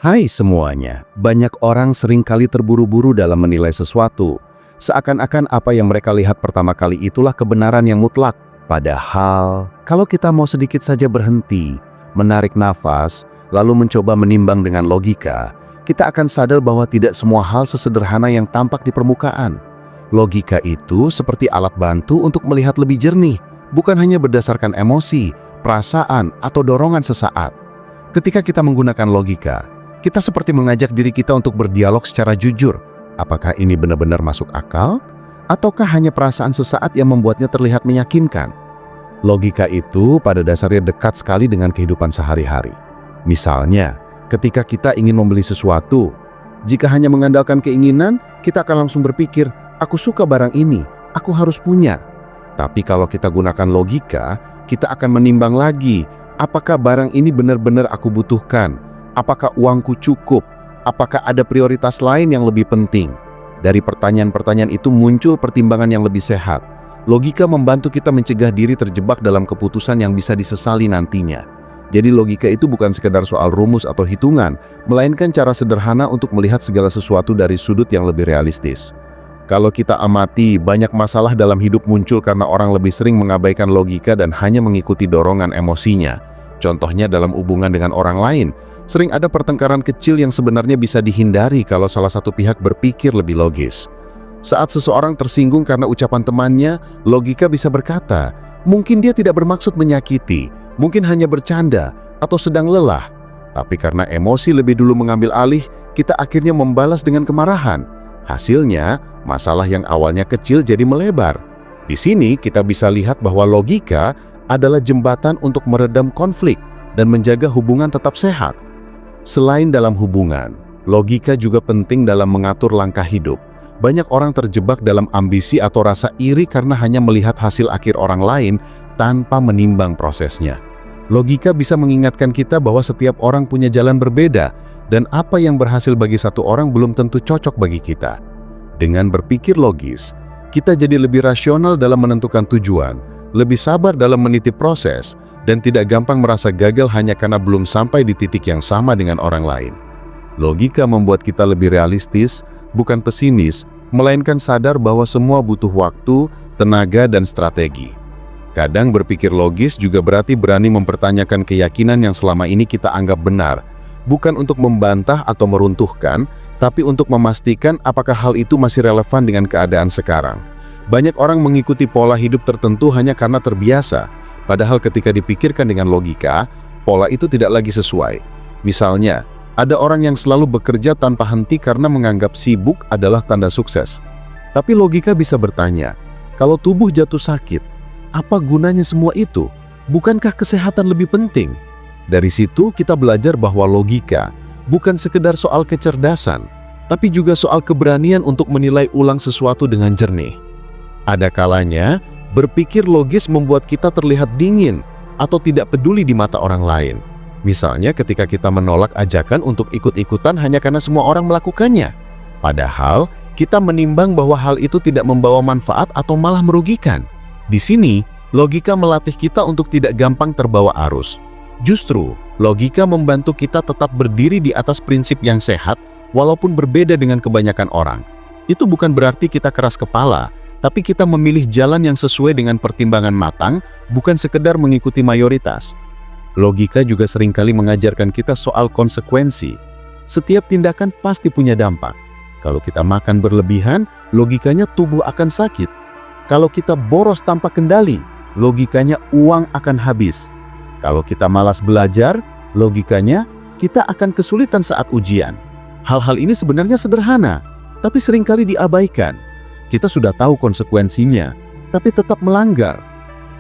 Hai semuanya, banyak orang seringkali terburu-buru dalam menilai sesuatu. Seakan-akan apa yang mereka lihat pertama kali itulah kebenaran yang mutlak. Padahal, kalau kita mau sedikit saja berhenti, menarik nafas, lalu mencoba menimbang dengan logika, kita akan sadar bahwa tidak semua hal sesederhana yang tampak di permukaan. Logika itu seperti alat bantu untuk melihat lebih jernih, bukan hanya berdasarkan emosi, perasaan, atau dorongan sesaat. Ketika kita menggunakan logika, kita seperti mengajak diri kita untuk berdialog secara jujur. Apakah ini benar-benar masuk akal? Ataukah hanya perasaan sesaat yang membuatnya terlihat meyakinkan? Logika itu pada dasarnya dekat sekali dengan kehidupan sehari-hari. Misalnya, ketika kita ingin membeli sesuatu, jika hanya mengandalkan keinginan, kita akan langsung berpikir, aku suka barang ini, aku harus punya. Tapi kalau kita gunakan logika, kita akan menimbang lagi, apakah barang ini benar-benar aku butuhkan? Apakah uangku cukup? Apakah ada prioritas lain yang lebih penting? Dari pertanyaan-pertanyaan itu muncul pertimbangan yang lebih sehat. Logika membantu kita mencegah diri terjebak dalam keputusan yang bisa disesali nantinya. Jadi logika itu bukan sekedar soal rumus atau hitungan, melainkan cara sederhana untuk melihat segala sesuatu dari sudut yang lebih realistis. Kalau kita amati, banyak masalah dalam hidup muncul karena orang lebih sering mengabaikan logika dan hanya mengikuti dorongan emosinya. Contohnya dalam hubungan dengan orang lain, sering ada pertengkaran kecil yang sebenarnya bisa dihindari kalau salah satu pihak berpikir lebih logis. Saat seseorang tersinggung karena ucapan temannya, logika bisa berkata, mungkin dia tidak bermaksud menyakiti, mungkin hanya bercanda, atau sedang lelah. Tapi karena emosi lebih dulu mengambil alih, kita akhirnya membalas dengan kemarahan. Hasilnya, masalah yang awalnya kecil jadi melebar. Di sini kita bisa lihat bahwa logika adalah jembatan untuk meredam konflik dan menjaga hubungan tetap sehat. Selain dalam hubungan, logika juga penting dalam mengatur langkah hidup. Banyak orang terjebak dalam ambisi atau rasa iri karena hanya melihat hasil akhir orang lain tanpa menimbang prosesnya. Logika bisa mengingatkan kita bahwa setiap orang punya jalan berbeda, dan apa yang berhasil bagi satu orang belum tentu cocok bagi kita. Dengan berpikir logis, kita jadi lebih rasional dalam menentukan tujuan, lebih sabar dalam meniti proses, dan tidak gampang merasa gagal hanya karena belum sampai di titik yang sama dengan orang lain. Logika membuat kita lebih realistis, bukan pesimis, melainkan sadar bahwa semua butuh waktu, tenaga, dan strategi. Kadang berpikir logis juga berarti berani mempertanyakan keyakinan yang selama ini kita anggap benar, bukan untuk membantah atau meruntuhkan, tapi untuk memastikan apakah hal itu masih relevan dengan keadaan sekarang. Banyak orang mengikuti pola hidup tertentu hanya karena terbiasa, padahal ketika dipikirkan dengan logika, pola itu tidak lagi sesuai. Misalnya, ada orang yang selalu bekerja tanpa henti karena menganggap sibuk adalah tanda sukses. Tapi logika bisa bertanya, kalau tubuh jatuh sakit, apa gunanya semua itu? Bukankah kesehatan lebih penting? Dari situ kita belajar bahwa logika bukan sekedar soal kecerdasan, tapi juga soal keberanian untuk menilai ulang sesuatu dengan jernih. Ada kalanya, berpikir logis membuat kita terlihat dingin atau tidak peduli di mata orang lain. Misalnya ketika kita menolak ajakan untuk ikut-ikutan hanya karena semua orang melakukannya. Padahal, kita menimbang bahwa hal itu tidak membawa manfaat atau malah merugikan. Di sini, logika melatih kita untuk tidak gampang terbawa arus. Justru, logika membantu kita tetap berdiri di atas prinsip yang sehat walaupun berbeda dengan kebanyakan orang. Itu bukan berarti kita keras kepala, tapi kita memilih jalan yang sesuai dengan pertimbangan matang, bukan sekedar mengikuti mayoritas. Logika juga seringkali mengajarkan kita soal konsekuensi. Setiap tindakan pasti punya dampak. Kalau kita makan berlebihan, logikanya tubuh akan sakit. Kalau kita boros tanpa kendali, logikanya uang akan habis. Kalau kita malas belajar, logikanya kita akan kesulitan saat ujian. Hal-hal ini sebenarnya sederhana, tapi seringkali diabaikan. Kita sudah tahu konsekuensinya, tapi tetap melanggar.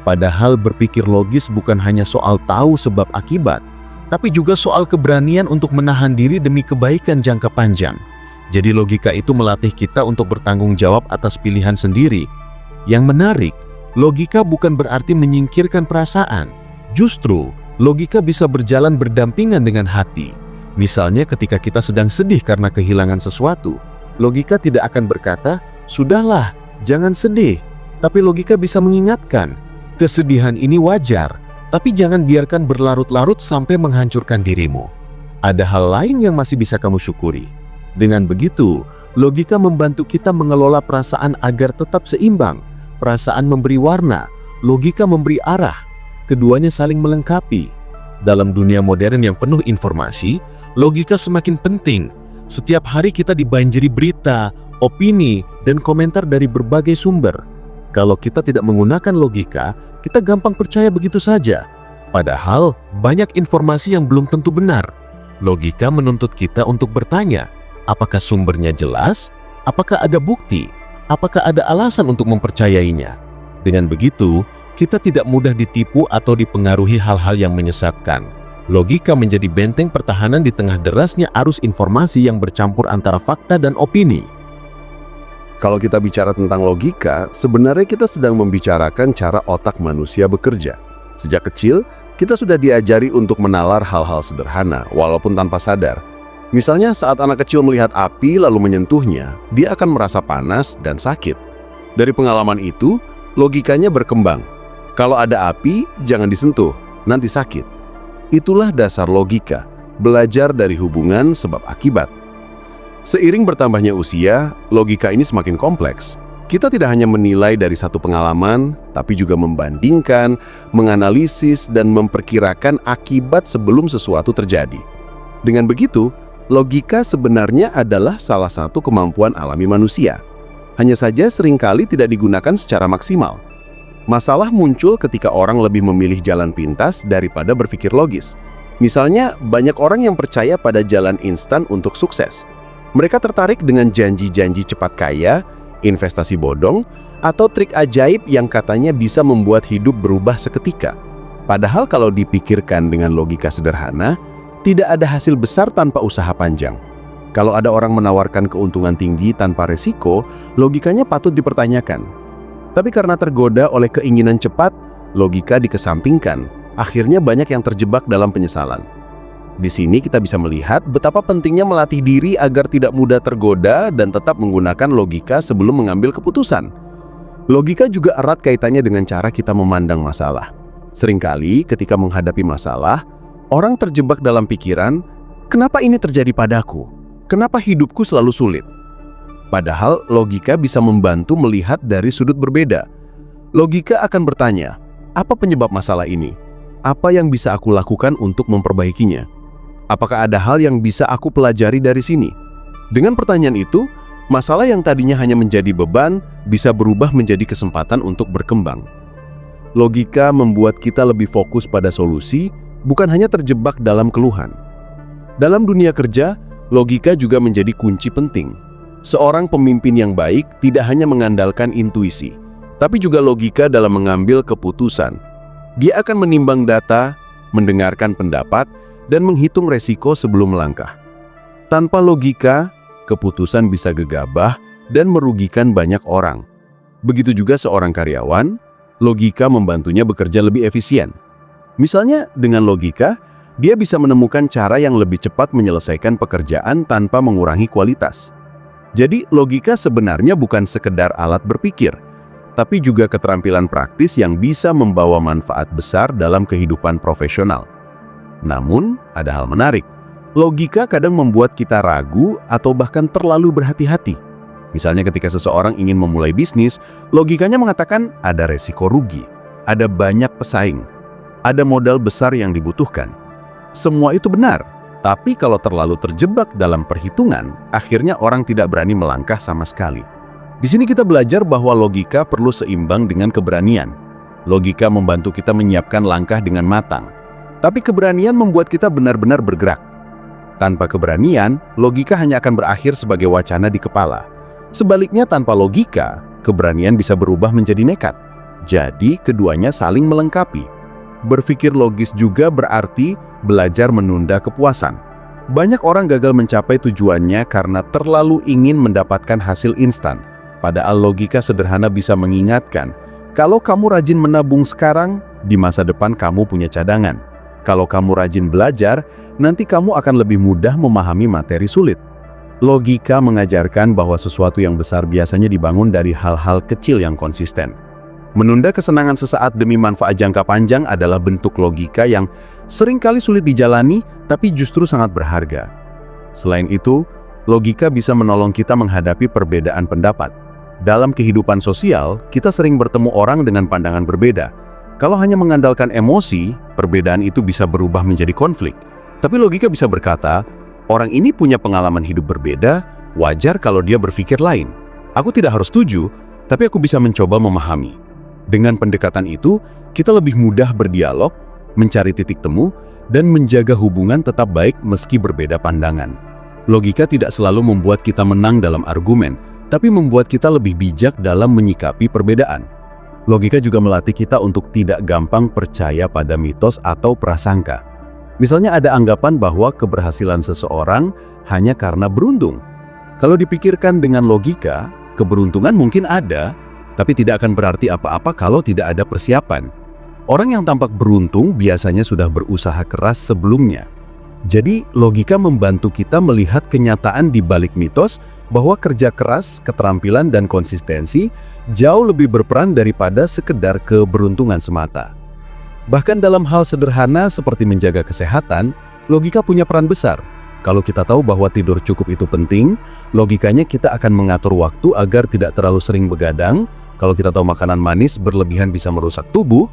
Padahal berpikir logis bukan hanya soal tahu sebab akibat, tapi juga soal keberanian untuk menahan diri demi kebaikan jangka panjang. Jadi logika itu melatih kita untuk bertanggung jawab atas pilihan sendiri. Yang menarik, logika bukan berarti menyingkirkan perasaan. Justru, logika bisa berjalan berdampingan dengan hati. Misalnya ketika kita sedang sedih karena kehilangan sesuatu, logika tidak akan berkata, sudahlah, jangan sedih. Tapi logika bisa mengingatkan, kesedihan ini wajar, tapi jangan biarkan berlarut-larut sampai menghancurkan dirimu. Ada hal lain yang masih bisa kamu syukuri. Dengan begitu, logika membantu kita mengelola perasaan agar tetap seimbang. Perasaan memberi warna, logika memberi arah. Keduanya saling melengkapi. Dalam dunia modern yang penuh informasi, logika semakin penting. Setiap hari kita dibanjiri berita, opini, dan komentar dari berbagai sumber. Kalau kita tidak menggunakan logika, kita gampang percaya begitu saja. Padahal, banyak informasi yang belum tentu benar. Logika menuntut kita untuk bertanya, apakah sumbernya jelas? Apakah ada bukti? Apakah ada alasan untuk mempercayainya? Dengan begitu, kita tidak mudah ditipu atau dipengaruhi hal-hal yang menyesatkan. Logika menjadi benteng pertahanan di tengah derasnya arus informasi yang bercampur antara fakta dan opini. Kalau kita bicara tentang logika, sebenarnya kita sedang membicarakan cara otak manusia bekerja. Sejak kecil, kita sudah diajari untuk menalar hal-hal sederhana, walaupun tanpa sadar. Misalnya saat anak kecil melihat api lalu menyentuhnya, dia akan merasa panas dan sakit. Dari pengalaman itu, logikanya berkembang. Kalau ada api, jangan disentuh, nanti sakit. Itulah dasar logika, belajar dari hubungan sebab akibat. Seiring bertambahnya usia, logika ini semakin kompleks. Kita tidak hanya menilai dari satu pengalaman, tapi juga membandingkan, menganalisis, dan memperkirakan akibat sebelum sesuatu terjadi. Dengan begitu, logika sebenarnya adalah salah satu kemampuan alami manusia. Hanya saja seringkali tidak digunakan secara maksimal. Masalah muncul ketika orang lebih memilih jalan pintas daripada berpikir logis. Misalnya, banyak orang yang percaya pada jalan instan untuk sukses. Mereka tertarik dengan janji-janji cepat kaya, investasi bodong, atau trik ajaib yang katanya bisa membuat hidup berubah seketika. Padahal kalau dipikirkan dengan logika sederhana, tidak ada hasil besar tanpa usaha panjang. Kalau ada orang menawarkan keuntungan tinggi tanpa resiko, logikanya patut dipertanyakan. Tapi karena tergoda oleh keinginan cepat, logika dikesampingkan. Akhirnya banyak yang terjebak dalam penyesalan. Di sini kita bisa melihat betapa pentingnya melatih diri agar tidak mudah tergoda dan tetap menggunakan logika sebelum mengambil keputusan. Logika juga erat kaitannya dengan cara kita memandang masalah. Seringkali ketika menghadapi masalah, orang terjebak dalam pikiran, kenapa ini terjadi padaku? Kenapa hidupku selalu sulit? Padahal logika bisa membantu melihat dari sudut berbeda. Logika akan bertanya, apa penyebab masalah ini? Apa yang bisa aku lakukan untuk memperbaikinya? Apakah ada hal yang bisa aku pelajari dari sini? Dengan pertanyaan itu, masalah yang tadinya hanya menjadi beban bisa berubah menjadi kesempatan untuk berkembang. Logika membuat kita lebih fokus pada solusi, bukan hanya terjebak dalam keluhan. Dalam dunia kerja, logika juga menjadi kunci penting. Seorang pemimpin yang baik tidak hanya mengandalkan intuisi, tapi juga logika dalam mengambil keputusan. Dia akan menimbang data, mendengarkan pendapat, dan menghitung resiko sebelum melangkah. Tanpa logika, keputusan bisa gegabah dan merugikan banyak orang. Begitu juga seorang karyawan, logika membantunya bekerja lebih efisien. Misalnya, dengan logika, dia bisa menemukan cara yang lebih cepat menyelesaikan pekerjaan tanpa mengurangi kualitas. Jadi, logika sebenarnya bukan sekedar alat berpikir, tapi juga keterampilan praktis yang bisa membawa manfaat besar dalam kehidupan profesional. Namun, ada hal menarik. Logika kadang membuat kita ragu atau bahkan terlalu berhati-hati. Misalnya ketika seseorang ingin memulai bisnis, logikanya mengatakan ada resiko rugi, ada banyak pesaing, ada modal besar yang dibutuhkan. Semua itu benar, tapi kalau terlalu terjebak dalam perhitungan, akhirnya orang tidak berani melangkah sama sekali. Di sini kita belajar bahwa logika perlu seimbang dengan keberanian. Logika membantu kita menyiapkan langkah dengan matang, tapi keberanian membuat kita benar-benar bergerak. Tanpa keberanian, logika hanya akan berakhir sebagai wacana di kepala. Sebaliknya, tanpa logika, keberanian bisa berubah menjadi nekat. Jadi, keduanya saling melengkapi. Berpikir logis juga berarti belajar menunda kepuasan. Banyak orang gagal mencapai tujuannya karena terlalu ingin mendapatkan hasil instan. Padahal logika sederhana bisa mengingatkan, kalau kamu rajin menabung sekarang, di masa depan kamu punya cadangan. Kalau kamu rajin belajar, nanti kamu akan lebih mudah memahami materi sulit. Logika mengajarkan bahwa sesuatu yang besar biasanya dibangun dari hal-hal kecil yang konsisten. Menunda kesenangan sesaat demi manfaat jangka panjang adalah bentuk logika yang seringkali sulit dijalani, tapi justru sangat berharga. Selain itu, logika bisa menolong kita menghadapi perbedaan pendapat. Dalam kehidupan sosial, kita sering bertemu orang dengan pandangan berbeda. Kalau hanya mengandalkan emosi, perbedaan itu bisa berubah menjadi konflik. Tapi logika bisa berkata, orang ini punya pengalaman hidup berbeda, wajar kalau dia berpikir lain. Aku tidak harus setuju, tapi aku bisa mencoba memahami. Dengan pendekatan itu, kita lebih mudah berdialog, mencari titik temu, dan menjaga hubungan tetap baik meski berbeda pandangan. Logika tidak selalu membuat kita menang dalam argumen, tapi membuat kita lebih bijak dalam menyikapi perbedaan. Logika juga melatih kita untuk tidak gampang percaya pada mitos atau prasangka. Misalnya ada anggapan bahwa keberhasilan seseorang hanya karena beruntung. Kalau dipikirkan dengan logika, keberuntungan mungkin ada, tapi tidak akan berarti apa-apa kalau tidak ada persiapan. Orang yang tampak beruntung biasanya sudah berusaha keras sebelumnya. Jadi, logika membantu kita melihat kenyataan di balik mitos bahwa kerja keras, keterampilan, dan konsistensi jauh lebih berperan daripada sekedar keberuntungan semata. Bahkan dalam hal sederhana seperti menjaga kesehatan, logika punya peran besar. Kalau kita tahu bahwa tidur cukup itu penting, logikanya kita akan mengatur waktu agar tidak terlalu sering begadang. Kalau kita tahu makanan manis berlebihan bisa merusak tubuh,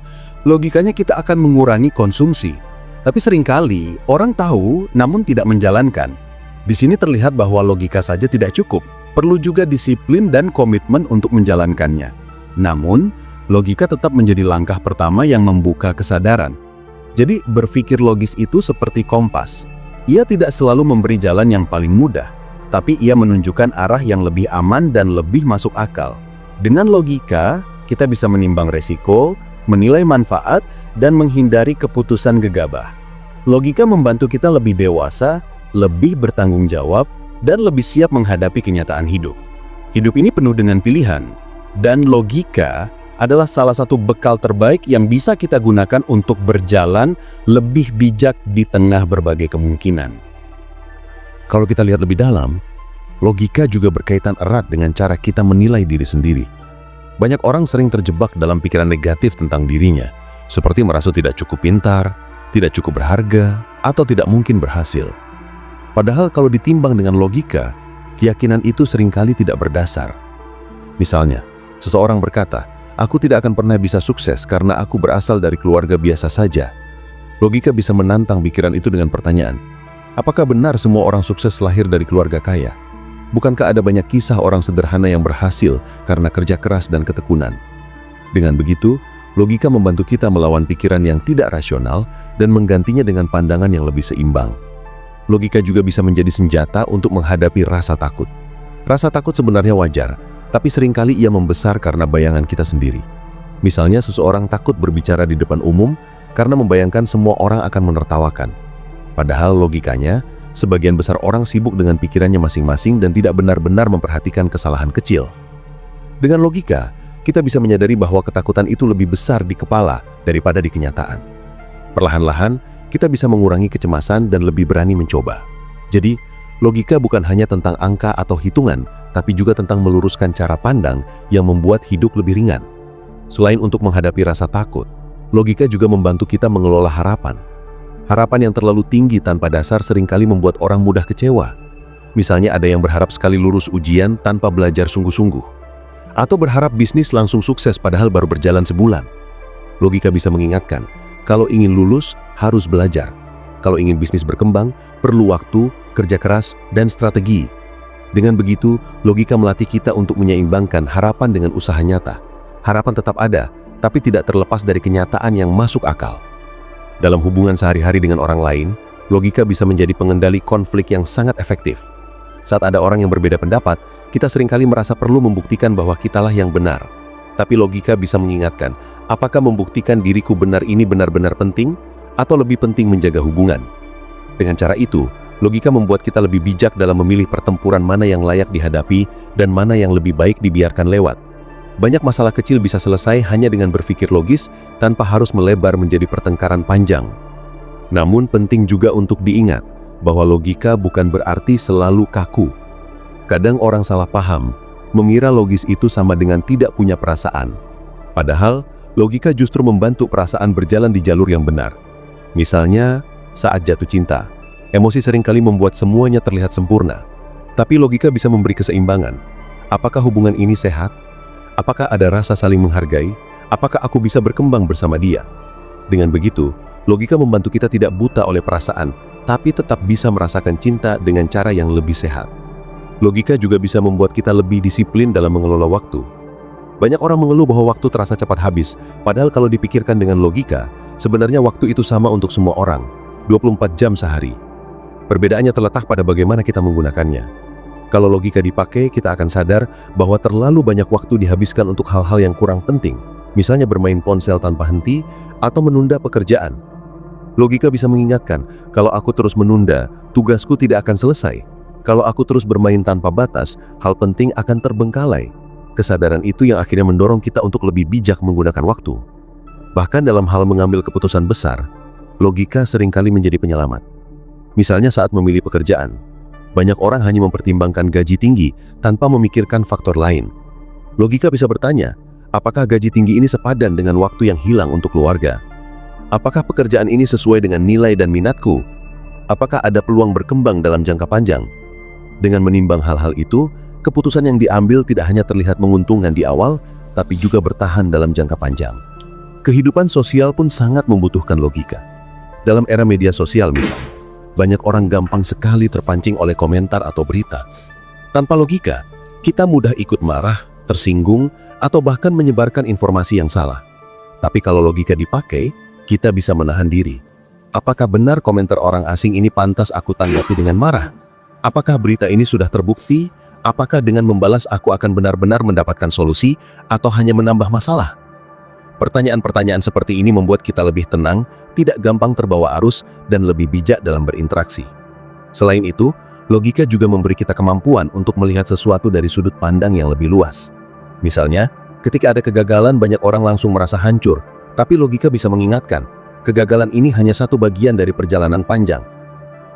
logikanya kita akan mengurangi konsumsi. Tapi seringkali orang tahu namun tidak menjalankan. Di sini terlihat bahwa logika saja tidak cukup, perlu juga disiplin dan komitmen untuk menjalankannya. Namun, logika tetap menjadi langkah pertama yang membuka kesadaran. Jadi, berpikir logis itu seperti kompas. Ia tidak selalu memberi jalan yang paling mudah, tapi ia menunjukkan arah yang lebih aman dan lebih masuk akal. Dengan logika, kita bisa menimbang resiko, menilai manfaat, dan menghindari keputusan gegabah. Logika membantu kita lebih dewasa, lebih bertanggung jawab, dan lebih siap menghadapi kenyataan hidup. Hidup ini penuh dengan pilihan, dan logika adalah salah satu bekal terbaik yang bisa kita gunakan untuk berjalan lebih bijak di tengah berbagai kemungkinan. Kalau kita lihat lebih dalam, logika juga berkaitan erat dengan cara kita menilai diri sendiri. Banyak orang sering terjebak dalam pikiran negatif tentang dirinya, seperti merasa tidak cukup pintar, tidak cukup berharga, atau tidak mungkin berhasil. Padahal kalau ditimbang dengan logika, keyakinan itu seringkali tidak berdasar. Misalnya, seseorang berkata, "Aku tidak akan pernah bisa sukses karena aku berasal dari keluarga biasa saja." Logika bisa menantang pikiran itu dengan pertanyaan, apakah benar semua orang sukses lahir dari keluarga kaya? Bukankah ada banyak kisah orang sederhana yang berhasil karena kerja keras dan ketekunan? Dengan begitu, logika membantu kita melawan pikiran yang tidak rasional dan menggantinya dengan pandangan yang lebih seimbang. Logika juga bisa menjadi senjata untuk menghadapi rasa takut. Rasa takut sebenarnya wajar, tapi seringkali ia membesar karena bayangan kita sendiri. Misalnya seseorang takut berbicara di depan umum karena membayangkan semua orang akan menertawakan. Padahal logikanya, sebagian besar orang sibuk dengan pikirannya masing-masing dan tidak benar-benar memperhatikan kesalahan kecil. Dengan logika, kita bisa menyadari bahwa ketakutan itu lebih besar di kepala daripada di kenyataan. Perlahan-lahan, kita bisa mengurangi kecemasan dan lebih berani mencoba. Jadi, logika bukan hanya tentang angka atau hitungan, tapi juga tentang meluruskan cara pandang yang membuat hidup lebih ringan. Selain untuk menghadapi rasa takut, logika juga membantu kita mengelola harapan. Harapan yang terlalu tinggi tanpa dasar seringkali membuat orang mudah kecewa. Misalnya ada yang berharap sekali lulus ujian tanpa belajar sungguh-sungguh. Atau berharap bisnis langsung sukses padahal baru berjalan sebulan. Logika bisa mengingatkan, kalau ingin lulus, harus belajar. Kalau ingin bisnis berkembang, perlu waktu, kerja keras, dan strategi. Dengan begitu, logika melatih kita untuk menyeimbangkan harapan dengan usaha nyata. Harapan tetap ada, tapi tidak terlepas dari kenyataan yang masuk akal. Dalam hubungan sehari-hari dengan orang lain, logika bisa menjadi pengendali konflik yang sangat efektif. Saat ada orang yang berbeda pendapat, kita seringkali merasa perlu membuktikan bahwa kitalah yang benar. Tapi logika bisa mengingatkan, apakah membuktikan diriku benar ini benar-benar penting, atau lebih penting menjaga hubungan? Dengan cara itu, logika membuat kita lebih bijak dalam memilih pertempuran mana yang layak dihadapi dan mana yang lebih baik dibiarkan lewat. Banyak masalah kecil bisa selesai hanya dengan berpikir logis tanpa harus melebar menjadi pertengkaran panjang. Namun penting juga untuk diingat bahwa logika bukan berarti selalu kaku. Kadang orang salah paham, mengira logis itu sama dengan tidak punya perasaan. Padahal, logika justru membantu perasaan berjalan di jalur yang benar. Misalnya, saat jatuh cinta, emosi seringkali membuat semuanya terlihat sempurna. Tapi logika bisa memberi keseimbangan. Apakah hubungan ini sehat? Apakah ada rasa saling menghargai? Apakah aku bisa berkembang bersama dia? Dengan begitu, logika membantu kita tidak buta oleh perasaan, tapi tetap bisa merasakan cinta dengan cara yang lebih sehat. Logika juga bisa membuat kita lebih disiplin dalam mengelola waktu. Banyak orang mengeluh bahwa waktu terasa cepat habis, padahal kalau dipikirkan dengan logika, sebenarnya waktu itu sama untuk semua orang, 24 jam sehari. Perbedaannya terletak pada bagaimana kita menggunakannya. Kalau logika dipakai, kita akan sadar bahwa terlalu banyak waktu dihabiskan untuk hal-hal yang kurang penting, misalnya bermain ponsel tanpa henti atau menunda pekerjaan. Logika bisa mengingatkan, kalau aku terus menunda, tugasku tidak akan selesai. Kalau aku terus bermain tanpa batas, hal penting akan terbengkalai. Kesadaran itu yang akhirnya mendorong kita untuk lebih bijak menggunakan waktu. Bahkan dalam hal mengambil keputusan besar, logika seringkali menjadi penyelamat. Misalnya saat memilih pekerjaan, banyak orang hanya mempertimbangkan gaji tinggi tanpa memikirkan faktor lain. Logika bisa bertanya, apakah gaji tinggi ini sepadan dengan waktu yang hilang untuk keluarga? Apakah pekerjaan ini sesuai dengan nilai dan minatku? Apakah ada peluang berkembang dalam jangka panjang? Dengan menimbang hal-hal itu, keputusan yang diambil tidak hanya terlihat menguntungkan di awal, tapi juga bertahan dalam jangka panjang. Kehidupan sosial pun sangat membutuhkan logika. Dalam era media sosial misalnya, banyak orang gampang sekali terpancing oleh komentar atau berita. Tanpa logika, kita mudah ikut marah, tersinggung, atau bahkan menyebarkan informasi yang salah. Tapi kalau logika dipakai, kita bisa menahan diri. Apakah benar komentar orang asing ini pantas aku tanggapi dengan marah? Apakah berita ini sudah terbukti? Apakah dengan membalas aku akan benar-benar mendapatkan solusi atau hanya menambah masalah? Pertanyaan-pertanyaan seperti ini membuat kita lebih tenang, tidak gampang terbawa arus, dan lebih bijak dalam berinteraksi. Selain itu, logika juga memberi kita kemampuan untuk melihat sesuatu dari sudut pandang yang lebih luas. Misalnya, ketika ada kegagalan, banyak orang langsung merasa hancur, tapi logika bisa mengingatkan, kegagalan ini hanya satu bagian dari perjalanan panjang.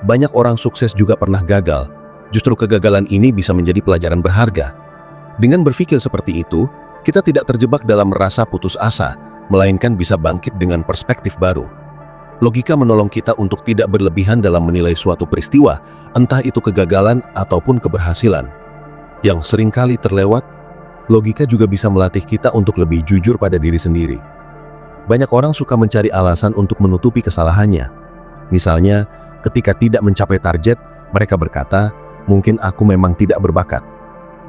Banyak orang sukses juga pernah gagal. Justru kegagalan ini bisa menjadi pelajaran berharga. Dengan berpikir seperti itu, kita tidak terjebak dalam rasa putus asa, melainkan bisa bangkit dengan perspektif baru. Logika menolong kita untuk tidak berlebihan dalam menilai suatu peristiwa, entah itu kegagalan ataupun keberhasilan. Yang seringkali terlewat, logika juga bisa melatih kita untuk lebih jujur pada diri sendiri. Banyak orang suka mencari alasan untuk menutupi kesalahannya. Misalnya, ketika tidak mencapai target, mereka berkata, mungkin aku memang tidak berbakat.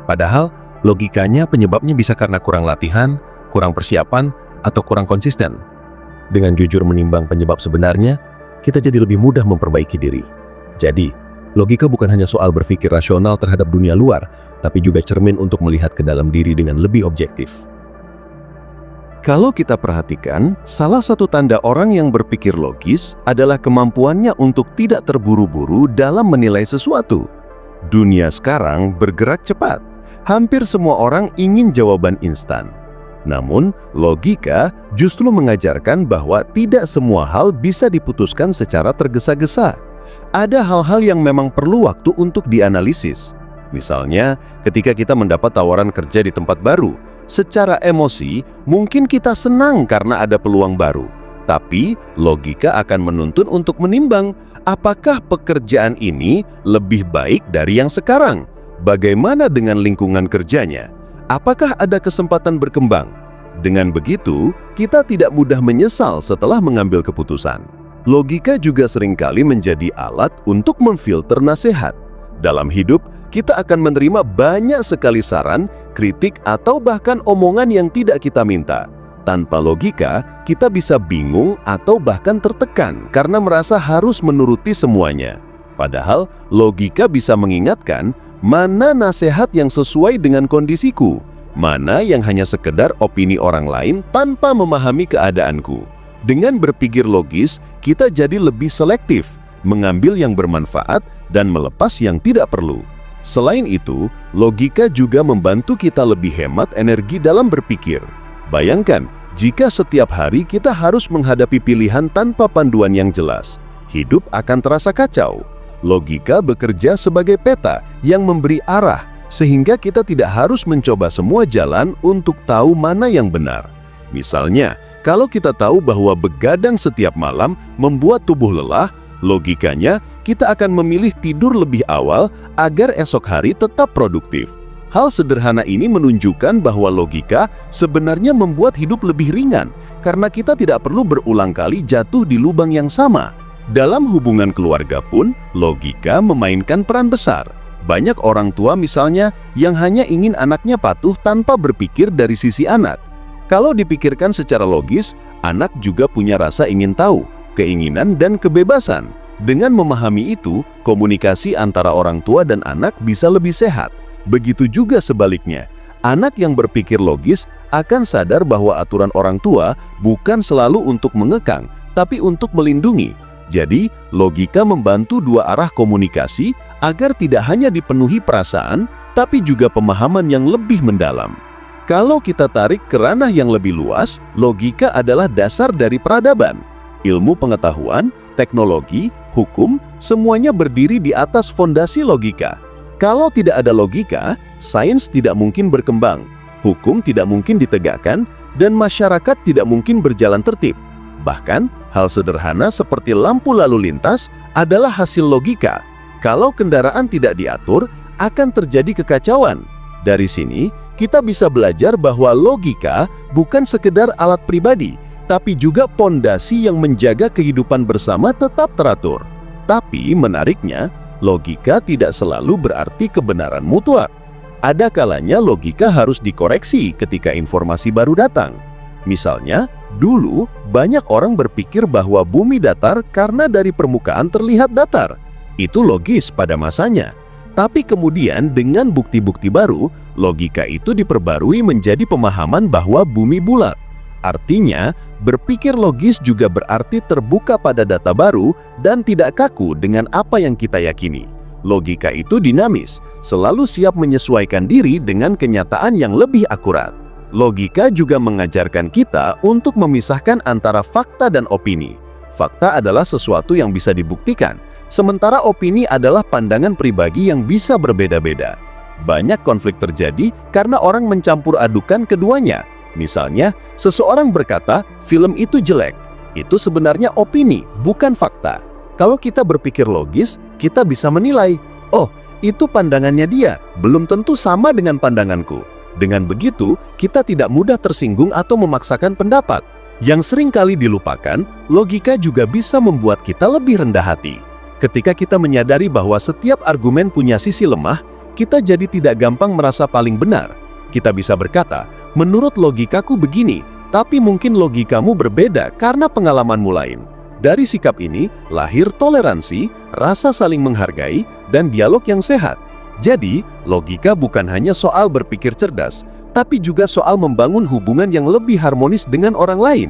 Padahal, logikanya penyebabnya bisa karena kurang latihan, kurang persiapan, atau kurang konsisten. Dengan jujur menimbang penyebab sebenarnya, kita jadi lebih mudah memperbaiki diri. Jadi, logika bukan hanya soal berpikir rasional terhadap dunia luar, tapi juga cermin untuk melihat ke dalam diri dengan lebih objektif. Kalau kita perhatikan, salah satu tanda orang yang berpikir logis adalah kemampuannya untuk tidak terburu-buru dalam menilai sesuatu. Dunia sekarang bergerak cepat. Hampir semua orang ingin jawaban instan. Namun, logika justru mengajarkan bahwa tidak semua hal bisa diputuskan secara tergesa-gesa. Ada hal-hal yang memang perlu waktu untuk dianalisis. Misalnya, ketika kita mendapat tawaran kerja di tempat baru, secara emosi mungkin kita senang karena ada peluang baru. Tapi, logika akan menuntun untuk menimbang apakah pekerjaan ini lebih baik dari yang sekarang. Bagaimana dengan lingkungan kerjanya? Apakah ada kesempatan berkembang? Dengan begitu, kita tidak mudah menyesal setelah mengambil keputusan. Logika juga seringkali menjadi alat untuk memfilter nasihat. Dalam hidup, kita akan menerima banyak sekali saran, kritik, atau bahkan omongan yang tidak kita minta. Tanpa logika, kita bisa bingung atau bahkan tertekan karena merasa harus menuruti semuanya. Padahal, logika bisa mengingatkan mana nasihat yang sesuai dengan kondisiku, mana yang hanya sekedar opini orang lain tanpa memahami keadaanku. Dengan berpikir logis, kita jadi lebih selektif, mengambil yang bermanfaat dan melepas yang tidak perlu. Selain itu, logika juga membantu kita lebih hemat energi dalam berpikir. Bayangkan, jika setiap hari kita harus menghadapi pilihan tanpa panduan yang jelas, hidup akan terasa kacau. Logika bekerja sebagai peta yang memberi arah, sehingga kita tidak harus mencoba semua jalan untuk tahu mana yang benar. Misalnya, kalau kita tahu bahwa begadang setiap malam membuat tubuh lelah, logikanya kita akan memilih tidur lebih awal agar esok hari tetap produktif. Hal sederhana ini menunjukkan bahwa logika sebenarnya membuat hidup lebih ringan karena kita tidak perlu berulang kali jatuh di lubang yang sama. Dalam hubungan keluarga pun, logika memainkan peran besar. Banyak orang tua misalnya yang hanya ingin anaknya patuh tanpa berpikir dari sisi anak. Kalau dipikirkan secara logis, anak juga punya rasa ingin tahu, keinginan, dan kebebasan. Dengan memahami itu, komunikasi antara orang tua dan anak bisa lebih sehat. Begitu juga sebaliknya, anak yang berpikir logis akan sadar bahwa aturan orang tua bukan selalu untuk mengekang, tapi untuk melindungi. Jadi, logika membantu dua arah komunikasi agar tidak hanya dipenuhi perasaan, tapi juga pemahaman yang lebih mendalam. Kalau kita tarik ke ranah yang lebih luas, logika adalah dasar dari peradaban. Ilmu pengetahuan, teknologi, hukum, semuanya berdiri di atas fondasi logika. Kalau tidak ada logika, sains tidak mungkin berkembang, hukum tidak mungkin ditegakkan, dan masyarakat tidak mungkin berjalan tertib. Bahkan, hal sederhana seperti lampu lalu lintas adalah hasil logika. Kalau kendaraan tidak diatur, akan terjadi kekacauan. Dari sini, kita bisa belajar bahwa logika bukan sekedar alat pribadi, tapi juga pondasi yang menjaga kehidupan bersama tetap teratur. Tapi menariknya, logika tidak selalu berarti kebenaran mutlak. Ada kalanya logika harus dikoreksi ketika informasi baru datang. Misalnya, dulu banyak orang berpikir bahwa bumi datar karena dari permukaan terlihat datar. Itu logis pada masanya. Tapi kemudian dengan bukti-bukti baru, logika itu diperbarui menjadi pemahaman bahwa bumi bulat. Artinya, berpikir logis juga berarti terbuka pada data baru dan tidak kaku dengan apa yang kita yakini. Logika itu dinamis, selalu siap menyesuaikan diri dengan kenyataan yang lebih akurat. Logika juga mengajarkan kita untuk memisahkan antara fakta dan opini. Fakta adalah sesuatu yang bisa dibuktikan, sementara opini adalah pandangan pribadi yang bisa berbeda-beda. Banyak konflik terjadi karena orang mencampur adukan keduanya. Misalnya, seseorang berkata, film itu jelek. Itu sebenarnya opini, bukan fakta. Kalau kita berpikir logis, kita bisa menilai, oh, itu pandangannya dia, belum tentu sama dengan pandanganku. Dengan begitu, kita tidak mudah tersinggung atau memaksakan pendapat. Yang sering kali dilupakan, logika juga bisa membuat kita lebih rendah hati. Ketika kita menyadari bahwa setiap argumen punya sisi lemah, kita jadi tidak gampang merasa paling benar. Kita bisa berkata, menurut logikaku begini, tapi mungkin logikamu berbeda karena pengalamanmu lain. Dari sikap ini, lahir toleransi, rasa saling menghargai, dan dialog yang sehat. Jadi, logika bukan hanya soal berpikir cerdas, tapi juga soal membangun hubungan yang lebih harmonis dengan orang lain.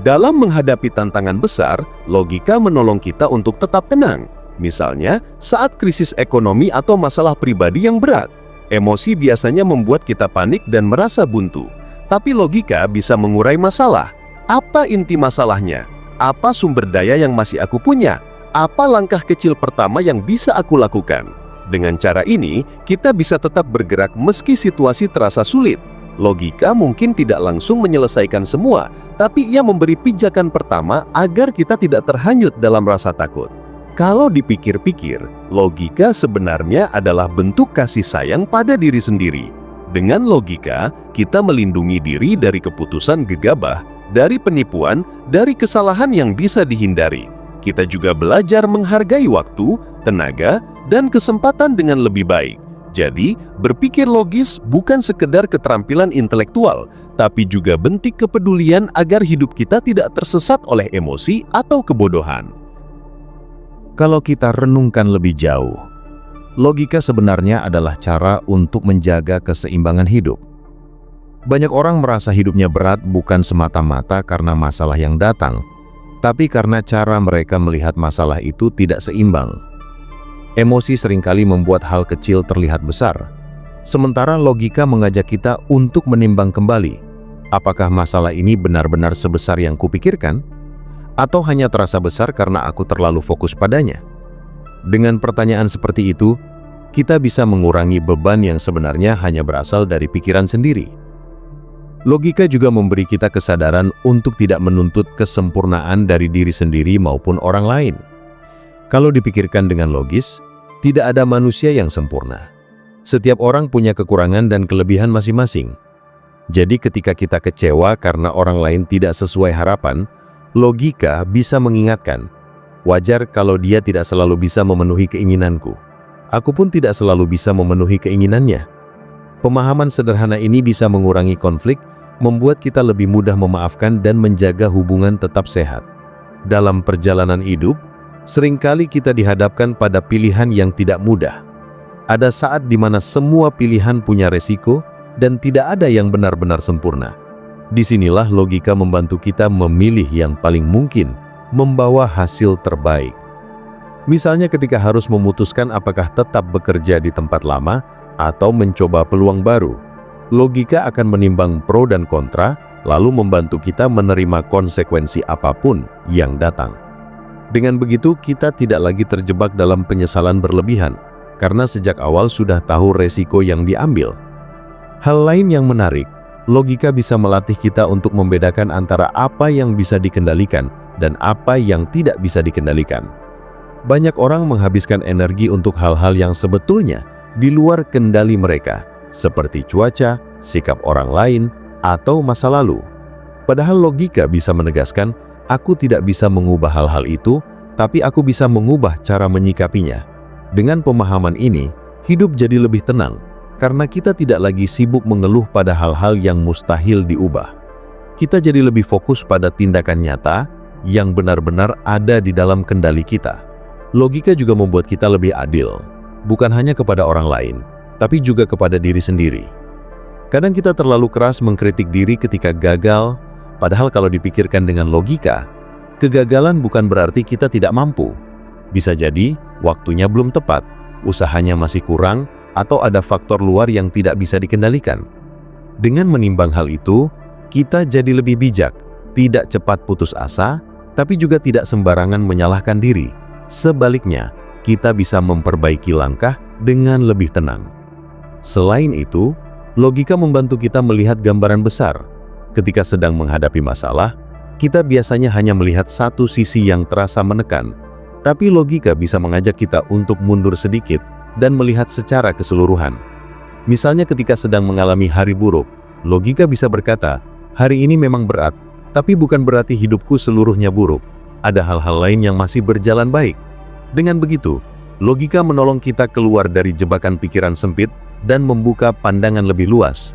Dalam menghadapi tantangan besar, logika menolong kita untuk tetap tenang. Misalnya, saat krisis ekonomi atau masalah pribadi yang berat, emosi biasanya membuat kita panik dan merasa buntu. Tapi logika bisa mengurai masalah. Apa inti masalahnya? Apa sumber daya yang masih aku punya? Apa langkah kecil pertama yang bisa aku lakukan? Dengan cara ini, kita bisa tetap bergerak meski situasi terasa sulit. Logika mungkin tidak langsung menyelesaikan semua, tapi ia memberi pijakan pertama agar kita tidak terhanyut dalam rasa takut. Kalau dipikir-pikir, logika sebenarnya adalah bentuk kasih sayang pada diri sendiri. Dengan logika, kita melindungi diri dari keputusan gegabah, dari penipuan, dari kesalahan yang bisa dihindari. Kita juga belajar menghargai waktu, tenaga, dan kesempatan dengan lebih baik. Jadi, berpikir logis bukan sekedar keterampilan intelektual, tapi juga bentuk kepedulian agar hidup kita tidak tersesat oleh emosi atau kebodohan. Kalau kita renungkan lebih jauh, logika sebenarnya adalah cara untuk menjaga keseimbangan hidup. Banyak orang merasa hidupnya berat bukan semata-mata karena masalah yang datang, tapi karena cara mereka melihat masalah itu tidak seimbang. Emosi seringkali membuat hal kecil terlihat besar, sementara logika mengajak kita untuk menimbang kembali, apakah masalah ini benar-benar sebesar yang kupikirkan? Atau hanya terasa besar karena aku terlalu fokus padanya? Dengan pertanyaan seperti itu, kita bisa mengurangi beban yang sebenarnya hanya berasal dari pikiran sendiri. Logika juga memberi kita kesadaran untuk tidak menuntut kesempurnaan dari diri sendiri maupun orang lain. Kalau dipikirkan dengan logis, tidak ada manusia yang sempurna. Setiap orang punya kekurangan dan kelebihan masing-masing. Jadi ketika kita kecewa karena orang lain tidak sesuai harapan, logika bisa mengingatkan, wajar kalau dia tidak selalu bisa memenuhi keinginanku. Aku pun tidak selalu bisa memenuhi keinginannya. Pemahaman sederhana ini bisa mengurangi konflik, membuat kita lebih mudah memaafkan dan menjaga hubungan tetap sehat. Dalam perjalanan hidup, seringkali kita dihadapkan pada pilihan yang tidak mudah. Ada saat di mana semua pilihan punya resiko dan tidak ada yang benar-benar sempurna. Disinilah logika membantu kita memilih yang paling mungkin membawa hasil terbaik. Misalnya ketika harus memutuskan apakah tetap bekerja di tempat lama atau mencoba peluang baru. Logika akan menimbang pro dan kontra, lalu membantu kita menerima konsekuensi apapun yang datang. Dengan begitu, kita tidak lagi terjebak dalam penyesalan berlebihan, karena sejak awal sudah tahu resiko yang diambil. Hal lain yang menarik, logika bisa melatih kita untuk membedakan antara apa yang bisa dikendalikan dan apa yang tidak bisa dikendalikan. Banyak orang menghabiskan energi untuk hal-hal yang sebetulnya di luar kendali mereka, seperti cuaca, sikap orang lain, atau masa lalu. Padahal logika bisa menegaskan, aku tidak bisa mengubah hal-hal itu, tapi aku bisa mengubah cara menyikapinya. Dengan pemahaman ini, hidup jadi lebih tenang, karena kita tidak lagi sibuk mengeluh pada hal-hal yang mustahil diubah. Kita jadi lebih fokus pada tindakan nyata yang benar-benar ada di dalam kendali kita. Logika juga membuat kita lebih adil, bukan hanya kepada orang lain, tapi juga kepada diri sendiri. Kadang kita terlalu keras mengkritik diri ketika gagal, padahal kalau dipikirkan dengan logika, kegagalan bukan berarti kita tidak mampu. Bisa jadi, waktunya belum tepat, usahanya masih kurang, atau ada faktor luar yang tidak bisa dikendalikan. Dengan menimbang hal itu, kita jadi lebih bijak, tidak cepat putus asa, tapi juga tidak sembarangan menyalahkan diri. Sebaliknya, kita bisa memperbaiki langkah dengan lebih tenang. Selain itu, logika membantu kita melihat gambaran besar. Ketika sedang menghadapi masalah, kita biasanya hanya melihat satu sisi yang terasa menekan, tapi logika bisa mengajak kita untuk mundur sedikit dan melihat secara keseluruhan. Misalnya ketika sedang mengalami hari buruk, logika bisa berkata, hari ini memang berat, tapi bukan berarti hidupku seluruhnya buruk. Ada hal-hal lain yang masih berjalan baik. Dengan begitu, logika menolong kita keluar dari jebakan pikiran sempit dan membuka pandangan lebih luas.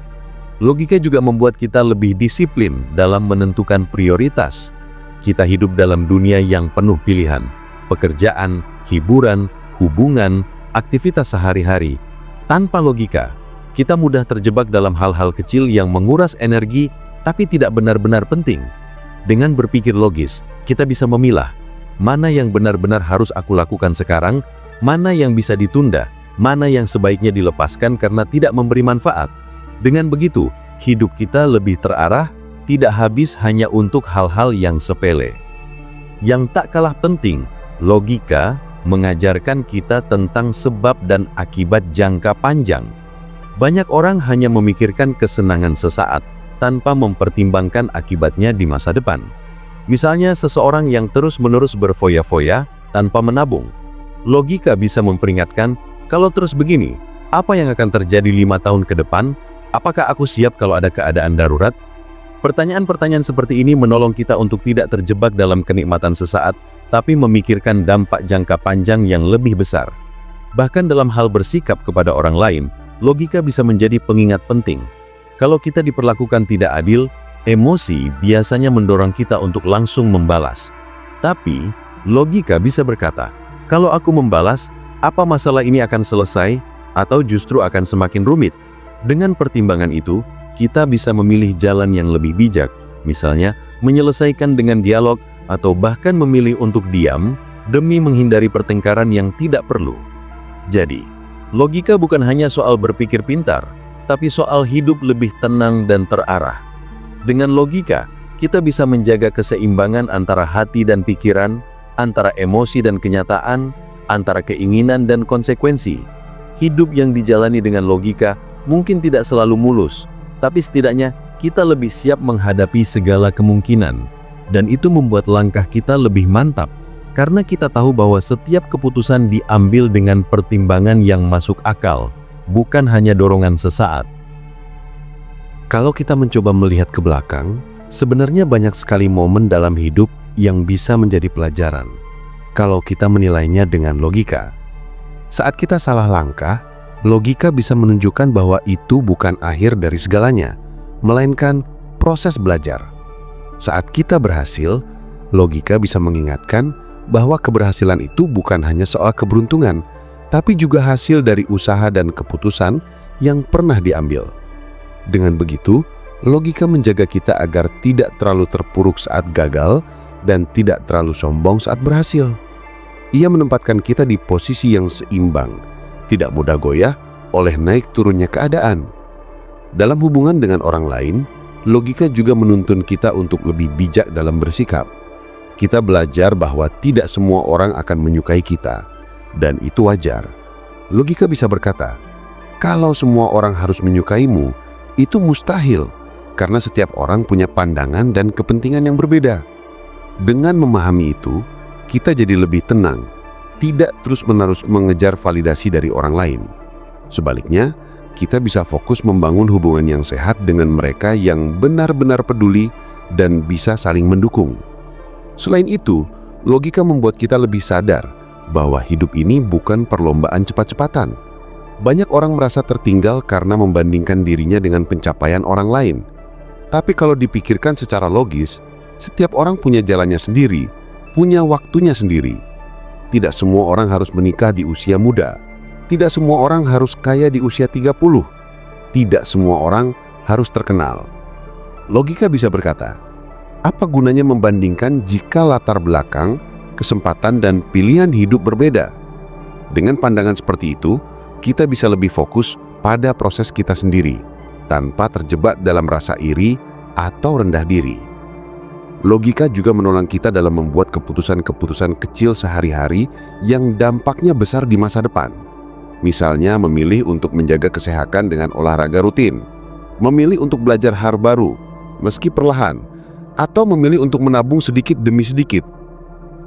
Logika juga membuat kita lebih disiplin dalam menentukan prioritas. Kita hidup dalam dunia yang penuh pilihan, pekerjaan, hiburan, hubungan, aktivitas sehari-hari. Tanpa logika, kita mudah terjebak dalam hal-hal kecil yang menguras energi tapi tidak benar-benar penting. Dengan berpikir logis, kita bisa memilah mana yang benar-benar harus aku lakukan sekarang, mana yang bisa ditunda, mana yang sebaiknya dilepaskan karena tidak memberi manfaat. Dengan begitu, hidup kita lebih terarah, tidak habis hanya untuk hal-hal yang sepele. Yang tak kalah penting, logika mengajarkan kita tentang sebab dan akibat jangka panjang. Banyak orang hanya memikirkan kesenangan sesaat tanpa mempertimbangkan akibatnya di masa depan. Misalnya seseorang yang terus-menerus berfoya-foya tanpa menabung. Logika bisa memperingatkan, kalau terus begini, apa yang akan terjadi 5 tahun ke depan? Apakah aku siap kalau ada keadaan darurat? Pertanyaan-pertanyaan seperti ini menolong kita untuk tidak terjebak dalam kenikmatan sesaat, tapi memikirkan dampak jangka panjang yang lebih besar. Bahkan dalam hal bersikap kepada orang lain, logika bisa menjadi pengingat penting. Kalau kita diperlakukan tidak adil, emosi biasanya mendorong kita untuk langsung membalas. Tapi, logika bisa berkata, kalau aku membalas, apa masalah ini akan selesai atau justru akan semakin rumit? Dengan pertimbangan itu, kita bisa memilih jalan yang lebih bijak, misalnya menyelesaikan dengan dialog atau bahkan memilih untuk diam demi menghindari pertengkaran yang tidak perlu. Jadi, logika bukan hanya soal berpikir pintar, tapi soal hidup lebih tenang dan terarah. Dengan logika, kita bisa menjaga keseimbangan antara hati dan pikiran, antara emosi dan kenyataan, antara keinginan dan konsekuensi. Hidup yang dijalani dengan logika mungkin tidak selalu mulus, tapi setidaknya kita lebih siap menghadapi segala kemungkinan, dan itu membuat langkah kita lebih mantap, karena kita tahu bahwa setiap keputusan diambil dengan pertimbangan yang masuk akal, bukan hanya dorongan sesaat. Kalau kita mencoba melihat ke belakang, sebenarnya banyak sekali momen dalam hidup yang bisa menjadi pelajaran kalau kita menilainya dengan logika. Saat kita salah langkah, logika bisa menunjukkan bahwa itu bukan akhir dari segalanya, melainkan proses belajar. Saat kita berhasil, logika bisa mengingatkan bahwa keberhasilan itu bukan hanya soal keberuntungan, tapi juga hasil dari usaha dan keputusan yang pernah diambil. Dengan begitu, logika menjaga kita agar tidak terlalu terpuruk saat gagal dan tidak terlalu sombong saat berhasil. Ia menempatkan kita di posisi yang seimbang, tidak mudah goyah oleh naik turunnya keadaan. Dalam hubungan dengan orang lain, logika juga menuntun kita untuk lebih bijak dalam bersikap. Kita belajar bahwa tidak semua orang akan menyukai kita, dan itu wajar. Logika bisa berkata, kalau semua orang harus menyukaimu, itu mustahil, karena setiap orang punya pandangan dan kepentingan yang berbeda. Dengan memahami itu, kita jadi lebih tenang, tidak terus-menerus mengejar validasi dari orang lain. Sebaliknya, kita bisa fokus membangun hubungan yang sehat dengan mereka yang benar-benar peduli dan bisa saling mendukung. Selain itu, logika membuat kita lebih sadar bahwa hidup ini bukan perlombaan cepat-cepatan. Banyak orang merasa tertinggal karena membandingkan dirinya dengan pencapaian orang lain. Tapi kalau dipikirkan secara logis, setiap orang punya jalannya sendiri, punya waktunya sendiri. Tidak semua orang harus menikah di usia muda. Tidak semua orang harus kaya di usia 30. Tidak semua orang harus terkenal. Logika bisa berkata, apa gunanya membandingkan jika latar belakang, kesempatan, dan pilihan hidup berbeda? Dengan pandangan seperti itu, kita bisa lebih fokus pada proses kita sendiri, tanpa terjebak dalam rasa iri atau rendah diri. Logika juga menolong kita dalam membuat keputusan-keputusan kecil sehari-hari yang dampaknya besar di masa depan. Misalnya memilih untuk menjaga kesehatan dengan olahraga rutin, memilih untuk belajar hal baru, meski perlahan, atau memilih untuk menabung sedikit demi sedikit.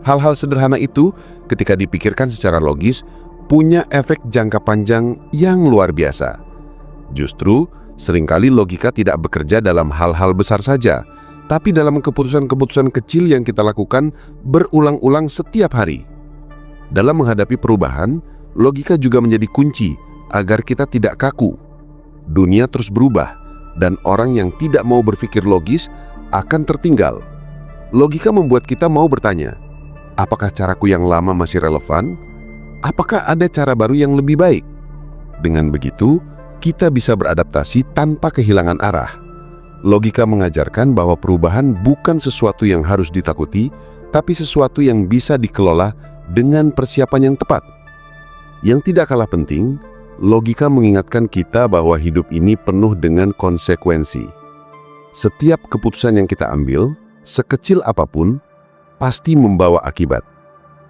Hal-hal sederhana itu, ketika dipikirkan secara logis, punya efek jangka panjang yang luar biasa. Justru, seringkali logika tidak bekerja dalam hal-hal besar saja, tapi dalam keputusan-keputusan kecil yang kita lakukan berulang-ulang setiap hari. Dalam menghadapi perubahan, logika juga menjadi kunci agar kita tidak kaku. Dunia terus berubah, dan orang yang tidak mau berpikir logis akan tertinggal. Logika membuat kita mau bertanya, apakah caraku yang lama masih relevan? Apakah ada cara baru yang lebih baik? Dengan begitu, kita bisa beradaptasi tanpa kehilangan arah. Logika mengajarkan bahwa perubahan bukan sesuatu yang harus ditakuti, tapi sesuatu yang bisa dikelola dengan persiapan yang tepat. Yang tidak kalah penting, logika mengingatkan kita bahwa hidup ini penuh dengan konsekuensi. Setiap keputusan yang kita ambil, sekecil apapun, pasti membawa akibat.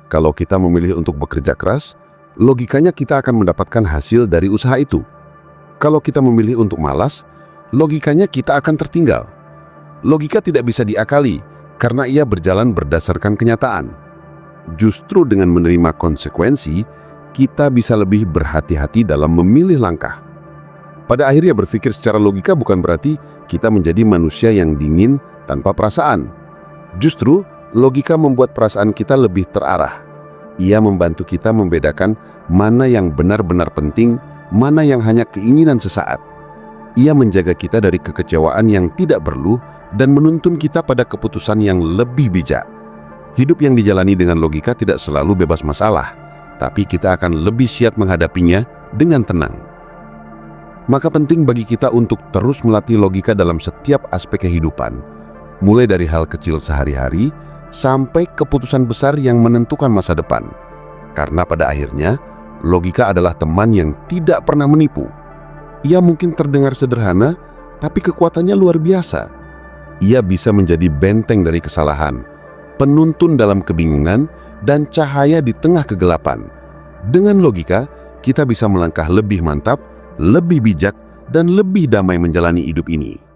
Kalau kita memilih untuk bekerja keras, logikanya kita akan mendapatkan hasil dari usaha itu. Kalau kita memilih untuk malas, logikanya kita akan tertinggal. Logika tidak bisa diakali karena ia berjalan berdasarkan kenyataan. Justru dengan menerima konsekuensi, kita bisa lebih berhati-hati dalam memilih langkah. Pada akhirnya berpikir secara logika bukan berarti kita menjadi manusia yang dingin tanpa perasaan. Justru, logika membuat perasaan kita lebih terarah. Ia membantu kita membedakan mana yang benar-benar penting, mana yang hanya keinginan sesaat. Ia menjaga kita dari kekecewaan yang tidak perlu dan menuntun kita pada keputusan yang lebih bijak. Hidup yang dijalani dengan logika tidak selalu bebas masalah, tapi kita akan lebih siap menghadapinya dengan tenang. Maka penting bagi kita untuk terus melatih logika dalam setiap aspek kehidupan, mulai dari hal kecil sehari-hari sampai keputusan besar yang menentukan masa depan. Karena pada akhirnya, logika adalah teman yang tidak pernah menipu. Ia mungkin terdengar sederhana, tapi kekuatannya luar biasa. Ia bisa menjadi benteng dari kesalahan, penuntun dalam kebingungan, dan cahaya di tengah kegelapan. Dengan logika, kita bisa melangkah lebih mantap, lebih bijak, dan lebih damai menjalani hidup ini.